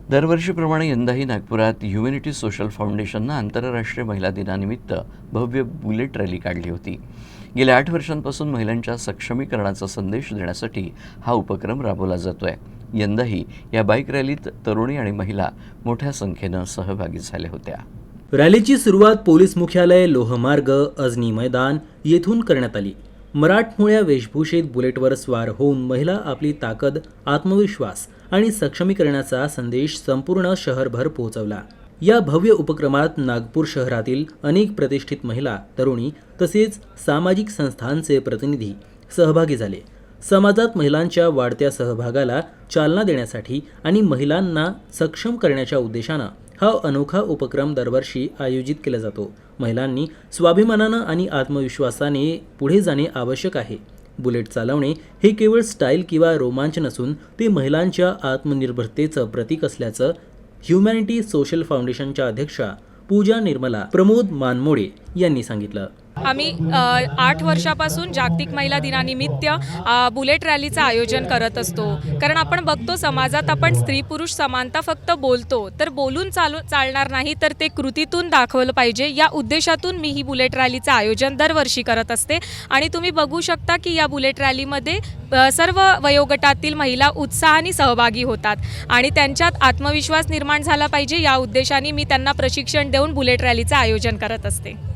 दरवर्षीप्रमाणे यंदाही नागपुरात ह्युमॅनिटी सोशल फाउंडेशननं आंतरराष्ट्रीय महिला दिनानिमित्त भव्य बुलेट रॅली काढली होती. गेल्या 8 वर्षांपासून महिलांच्या सक्षमीकरणाचा संदेश देण्यासाठी हा उपक्रम राबवला जातोय. यंदाही या बाईक रॅलीत तरुणी आणि महिला मोठ्या संख्येनं सहभागी झाल्या होत्या. रॅलीची सुरुवात पोलीस मुख्यालय, लोहमार्ग, अजनी मैदान येथून करण्यात आली. मराठमोळ्या वेशभूषेत बुलेटवर स्वार होऊन महिला आपली ताकद, आत्मविश्वास आणि सक्षमीकरणाचा संदेश संपूर्ण शहरभर पोहोचवला. या भव्य उपक्रमात नागपूर शहरातील अनेक प्रतिष्ठित महिला, तरुणी तसेच सामाजिक संस्थांचे प्रतिनिधी सहभागी झाले. समाजात महिलांच्या वाढत्या सहभागाला चालना देण्यासाठी आणि महिलांना सक्षम करण्याच्या उद्देशानं हा अनोखा उपक्रम दरवर्षी आयोजित केला जातो. महिलांनी स्वाभिमानानं आणि आत्मविश्वासाने पुढे जाणे आवश्यक आहे. बुलेट चालवणे हे केवळ स्टाईल किंवा रोमांच नसून ते महिलांच्या आत्मनिर्भरतेचं प्रतीक असल्याचं ह्युमॅनिटी सोशल फाउंडेशनच्या अध्यक्षा पूजा निर्मला प्रमोद मानमोडे यांनी सांगितलं. आम्ही 8 वर्षापासून जागतिक महिला दिनानिमित्त बुलेट रॅलीचं आयोजन करत असतो. कारण आपण बघतो समाजात आपण स्त्री पुरुष समानता फक्त बोलतो, तर बोलून चालणार नाही, तर ते कृतीतून दाखवलं पाहिजे. या उद्देशातून मी ही बुलेट रॅलीचं आयोजन दरवर्षी करत असते. आणि तुम्ही बघू शकता की या बुलेट रॅलीमध्ये सर्व वयोगटातील महिला उत्साहाने सहभागी होतात आणि त्यांच्यात आत्मविश्वास निर्माण झाला पाहिजे. या उद्देशाने मी त्यांना प्रशिक्षण देऊन बुलेट रॅलीचं आयोजन करत असते.